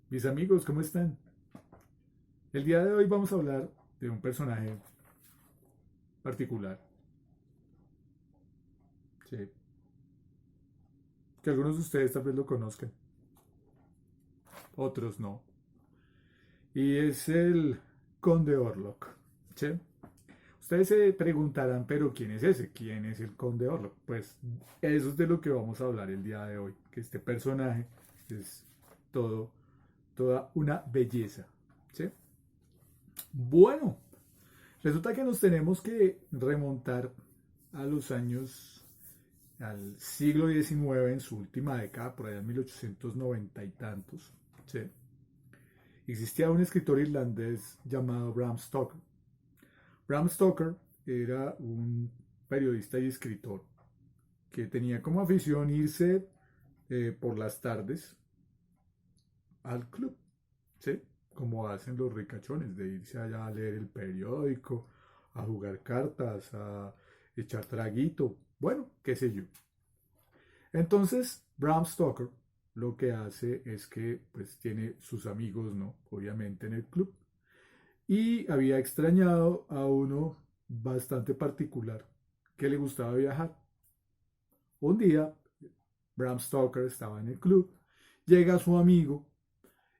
Mis amigos, ¿cómo están? El día de hoy vamos a hablar de un personaje particular, sí, que algunos de ustedes tal vez lo conozcan, otros no. Y es el Conde Orlok, ¿sí? Ustedes se preguntarán, pero ¿quién es ese? ¿Quién es el Conde Orlok? Pues eso es de lo que vamos a hablar el día de hoy, que este personaje es todo, toda una belleza, ¿sí? Bueno, resulta que nos tenemos que remontar a los años al siglo XIX en su última década, por allá en 1890 y tantos, ¿sí? Existía un escritor irlandés llamado Bram Stoker. Bram Stoker era un periodista y escritor que tenía como afición irse por las tardes al club, ¿sí? Como hacen los ricachones, de irse allá a leer el periódico, a jugar cartas, a echar traguito, bueno, qué sé yo. Entonces, Bram Stoker lo que hace es que pues tiene sus amigos, ¿no? Obviamente en el club. Y había extrañado a uno bastante particular que le gustaba viajar. Un día, Bram Stoker estaba en el club, llega su amigo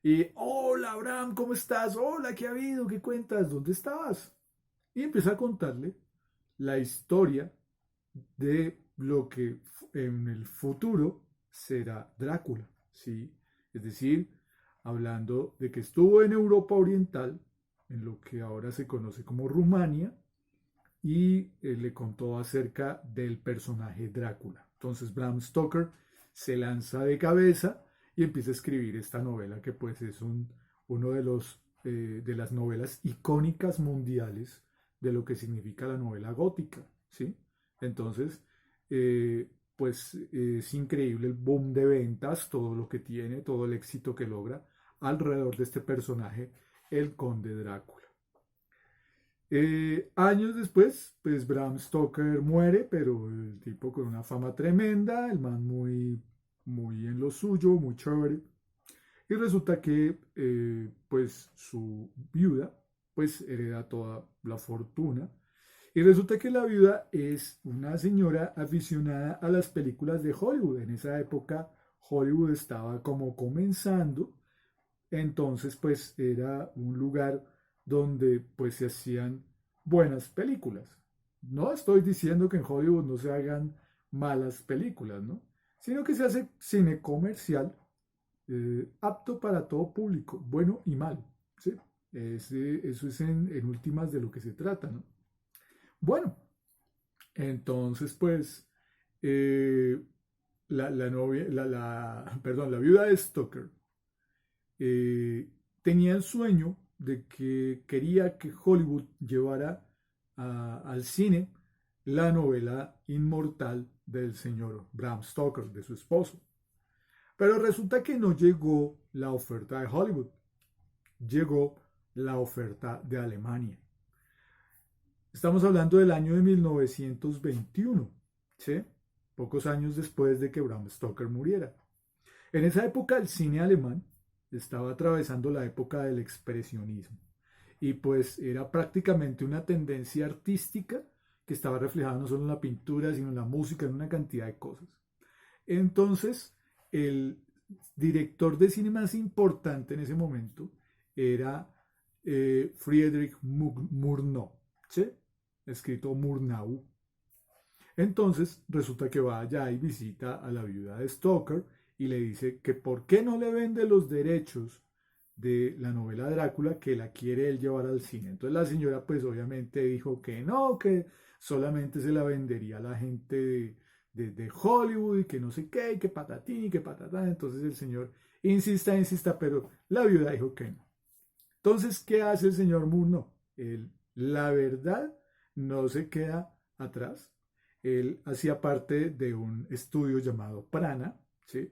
y, hola Bram, ¿cómo estás? Hola, ¿qué ha habido? ¿Qué cuentas? ¿Dónde estabas? Y empieza a contarle la historia de lo que en el futuro será Drácula, ¿sí? Es decir, hablando de que estuvo en Europa Oriental, en lo que ahora se conoce como Rumania, y le contó acerca del personaje Drácula. Entonces Bram Stoker se lanza de cabeza y empieza a escribir esta novela que pues es uno de las novelas icónicas mundiales de lo que significa la novela gótica, ¿sí? Entonces, pues es increíble el boom de ventas, todo lo que tiene, todo el éxito que logra alrededor de este personaje, el Conde Drácula. Años después, pues Bram Stoker muere, pero el tipo con una fama tremenda, el man muy en lo suyo, muy chévere. Y resulta que, pues su viuda, pues hereda toda la fortuna. Y resulta que la viuda es una señora aficionada a las películas de Hollywood. En esa época Hollywood estaba como comenzando, entonces pues era un lugar donde pues se hacían buenas películas. No estoy diciendo que en Hollywood no se hagan malas películas, ¿no? Sino que se hace cine comercial apto para todo público, bueno y malo, ¿sí? Eso es en últimas de lo que se trata, ¿no? Bueno, entonces pues eh, la novia, perdón, la viuda de Stoker tenía el sueño de que quería que Hollywood llevara al cine la novela inmortal del señor Bram Stoker, de su esposo. Pero resulta que no llegó la oferta de Hollywood, llegó la oferta de Alemania. Estamos hablando del año de 1921, ¿sí? Pocos años después de que Bram Stoker muriera. En esa época el cine alemán estaba atravesando la época del expresionismo y pues era prácticamente una tendencia artística que estaba reflejada no solo en la pintura, sino en la música, en una cantidad de cosas. Entonces, el director de cine más importante en ese momento era Friedrich Murnau, ¿sí? Escrito Murnau. Entonces resulta que va allá y visita a la viuda de Stoker y le dice que por qué no le vende los derechos de la novela Drácula, que la quiere él llevar al cine. Entonces la señora pues obviamente dijo que no, que solamente se la vendería a la gente de Hollywood y que no sé qué, y que patatín y que patatán. Entonces el señor insista, pero la viuda dijo que no. Entonces, ¿qué hace el señor Murno? Él, la verdad, no se queda atrás. Él hacía parte de un estudio llamado Prana, ¿sí?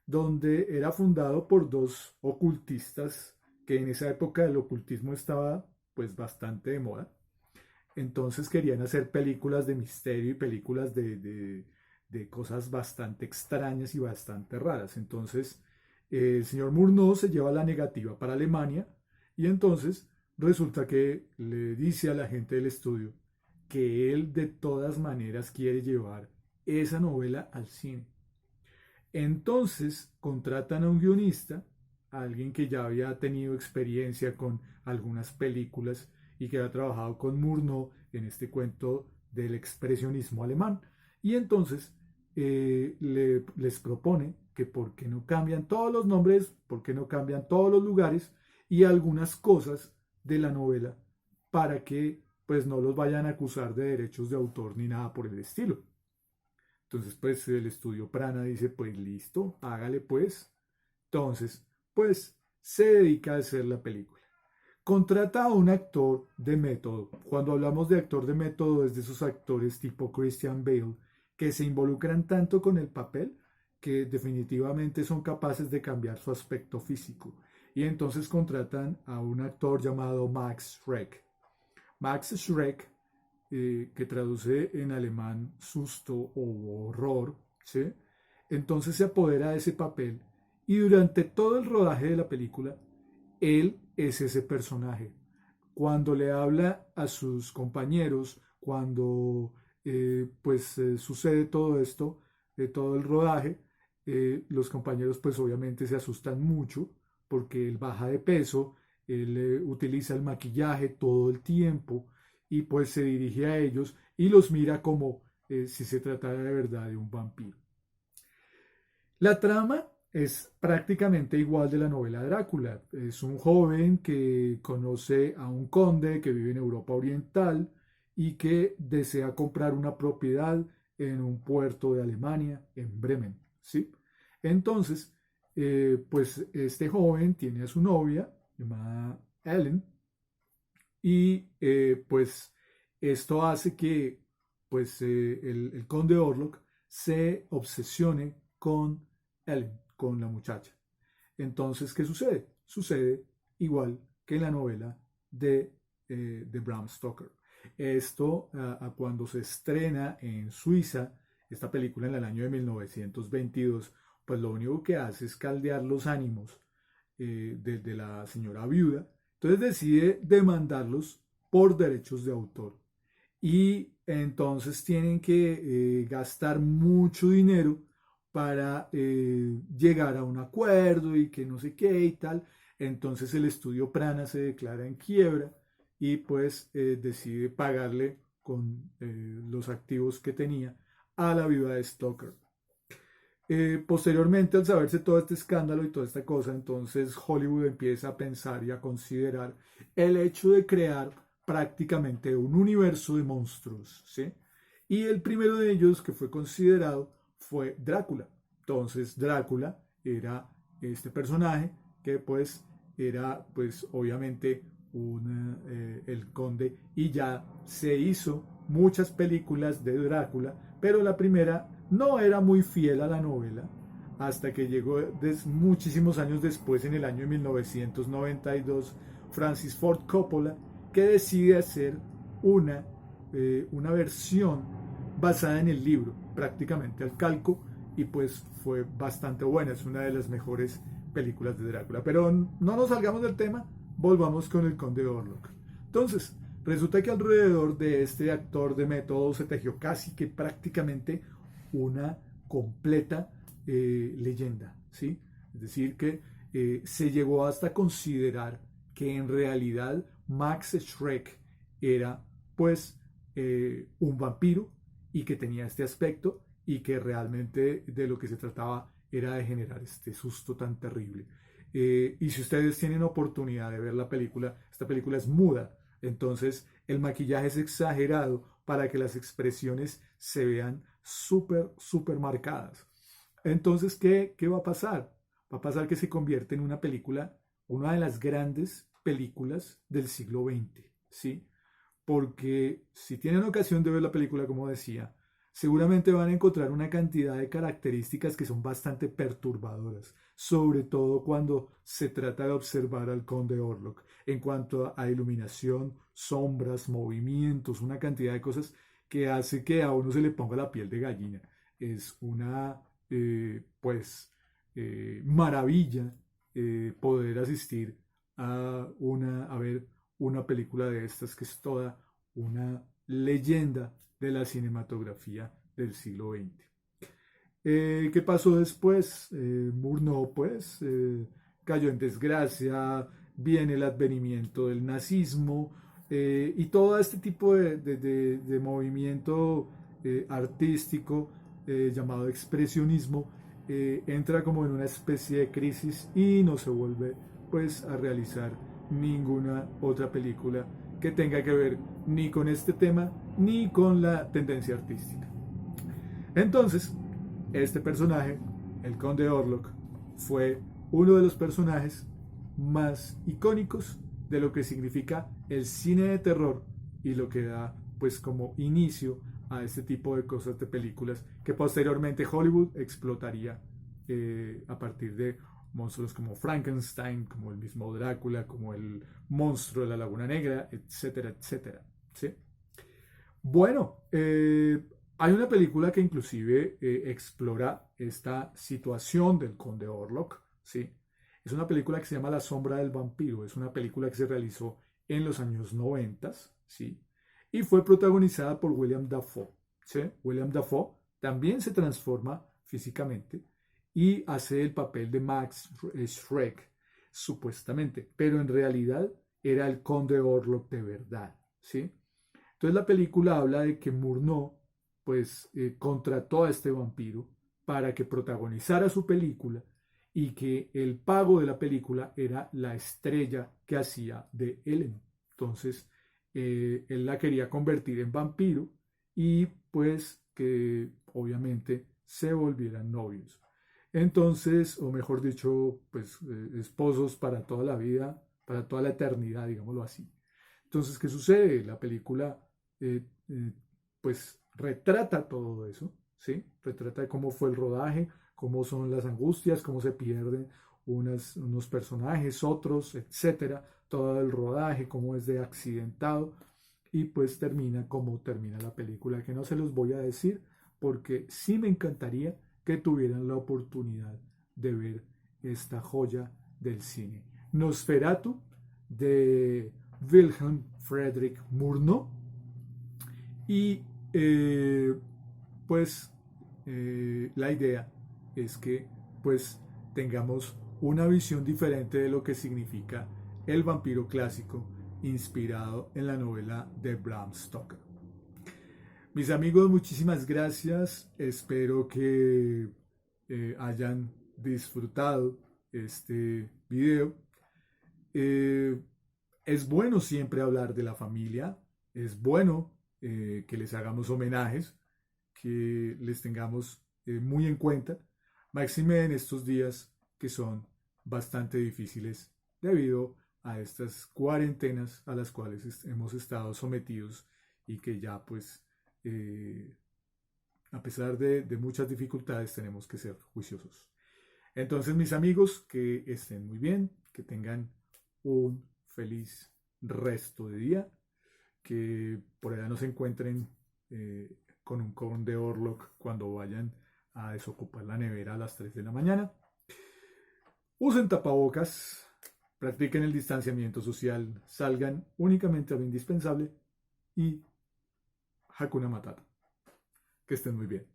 Donde era fundado por dos ocultistas que en esa época el ocultismo estaba pues bastante de moda. Entonces querían hacer películas de misterio y películas de cosas bastante extrañas y bastante raras. Entonces El señor Murnau se lleva la negativa para Alemania y entonces resulta que le dice a la gente del estudio que él de todas maneras quiere llevar esa novela al cine. Entonces contratan a un guionista, a alguien que ya había tenido experiencia con algunas películas y que había trabajado con Murnau en este cuento del expresionismo alemán. Y entonces les propone que por qué no cambian todos los nombres, por qué no cambian todos los lugares y algunas cosas de la novela para que pues no los vayan a acusar de derechos de autor ni nada por el estilo. Entonces, pues el estudio Prana dice, pues listo, hágale pues. Entonces, pues se dedica a hacer la película. Contrata a un actor de método. Cuando hablamos de actor de método, es de esos actores tipo Christian Bale, que se involucran tanto con el papel que definitivamente son capaces de cambiar su aspecto físico. Y entonces contratan a un actor llamado Max Schreck. Max Schreck que traduce en alemán susto o horror, ¿sí? Entonces se apodera de ese papel y durante todo el rodaje de la película, él es ese personaje. Cuando le habla a sus compañeros, cuando sucede todo esto, todo el rodaje, los compañeros pues obviamente se asustan mucho porque él baja de peso, él utiliza el maquillaje todo el tiempo, y pues se dirige a ellos y los mira como si se tratara de verdad de un vampiro. La trama es prácticamente igual de la novela Drácula. Es un joven que conoce a un conde que vive en Europa Oriental y que desea comprar una propiedad en un puerto de Alemania, en Bremen, ¿sí? Entonces, pues este joven tiene a su novia llamada Ellen y pues esto hace que pues el conde Orlok se obsesione con Ellen, con la muchacha. Entonces, ¿qué sucede? Sucede igual que en la novela de Bram Stoker. Esto, cuando se estrena en Suiza, esta película en el año de 1922, pues lo único que hace es caldear los ánimos de la señora viuda. Entonces decide demandarlos por derechos de autor. Y entonces tienen que gastar mucho dinero para llegar a un acuerdo y que no sé qué y tal. Entonces el estudio Prana se declara en quiebra y pues decide pagarle con los activos que tenía a la viuda de Stoker. Posteriormente, al saberse todo este escándalo y toda esta cosa, entonces Hollywood empieza a pensar y a considerar el hecho de crear prácticamente un universo de monstruos, ¿sí? Y el primero de ellos que fue considerado fue Drácula. Entonces, Drácula era este personaje que pues era pues obviamente el conde y ya se hizo muchas películas de Drácula, pero la primera no era muy fiel a la novela hasta que llegó muchísimos años después, en el año 1992, Francis Ford Coppola, que decide hacer una versión basada en el libro, prácticamente al calco, y pues fue bastante buena, es una de las mejores películas de Drácula. Pero no nos salgamos del tema, volvamos con el Conde Orlok. Entonces, resulta que alrededor de este actor de método se tejió casi que prácticamente una completa leyenda, ¿sí? Es decir, que se llegó hasta considerar que en realidad Max Schreck era pues un vampiro y que tenía este aspecto y que realmente de lo que se trataba era de generar este susto tan terrible. Y si ustedes tienen oportunidad de ver la película, esta película es muda, entonces el maquillaje es exagerado para que las expresiones se vean súper marcadas. Entonces, ¿qué va a pasar? Va a pasar que se convierte en una película, una de las grandes películas del siglo XX, ¿sí? Porque si tienen ocasión de ver la película, como decía, seguramente van a encontrar una cantidad de características que son bastante perturbadoras, sobre todo cuando se trata de observar al conde Orlok, en cuanto a iluminación, sombras, movimientos, una cantidad de cosas que hace que a uno se le ponga la piel de gallina. Es una, pues, maravilla poder asistir a ver una película de estas que es toda una leyenda de la cinematografía del siglo XX. ¿Qué pasó después? Murnau, pues, cayó en desgracia, viene el advenimiento del nazismo y todo este tipo de movimiento artístico llamado expresionismo entra como en una especie de crisis y no se vuelve pues a realizar ninguna otra película que tenga que ver ni con este tema ni con la tendencia artística. Entonces, este personaje, el Conde Orlok, fue uno de los personajes más icónicos de lo que significa el cine de terror y lo que da pues como inicio a este tipo de cosas de películas que posteriormente Hollywood explotaría a partir de monstruos como Frankenstein, como el mismo Drácula, como el monstruo de la Laguna Negra, etcétera, etcétera. ¿Sí? Bueno, hay una película que inclusive explora esta situación del Conde Orlok, ¿sí? Es una película que se llama La sombra del vampiro, es una película que se realizó en los años 90, ¿sí? Y fue protagonizada por William Dafoe, ¿sí? William Dafoe también se transforma físicamente y hace el papel de Max Schreck, supuestamente, pero en realidad era el Conde Orlok de verdad, ¿sí? Entonces la película habla de que Murnau pues contrató a este vampiro para que protagonizara su película y que el pago de la película era la estrella que hacía de Ellen. Entonces él la quería convertir en vampiro y pues que obviamente se volvieran novios. Entonces, o mejor dicho, pues esposos para toda la vida, para toda la eternidad, digámoslo así. Entonces, ¿qué sucede? La película eh, eh, pues retrata todo eso, ¿sí? Retrata cómo fue el rodaje, cómo son las angustias, cómo se pierden unos personajes, otros, etcétera, todo el rodaje, cómo es de accidentado y pues termina como termina la película, que no se los voy a decir porque sí me encantaría que tuvieran la oportunidad de ver esta joya del cine. Nosferatu de Wilhelm Friedrich Murnau y pues la idea es que pues tengamos una visión diferente de lo que significa el vampiro clásico inspirado en la novela de Bram Stoker. Mis amigos, muchísimas gracias. Espero que hayan disfrutado este video. Eh, es bueno siempre hablar de la familia. Es bueno que les hagamos homenajes, que les tengamos muy en cuenta. Máxime en estos días que son bastante difíciles debido a estas cuarentenas a las cuales hemos estado sometidos y que ya pues eh, a pesar de muchas dificultades tenemos que ser juiciosos. Entonces mis amigos, que estén muy bien, que tengan un feliz resto de día, que por allá no se encuentren con un Conde Orlok cuando vayan a desocupar la nevera a las 3 de la mañana. Usen tapabocas, practiquen el distanciamiento social, salgan únicamente a lo indispensable y Hakuna Matata. Que estén muy bien.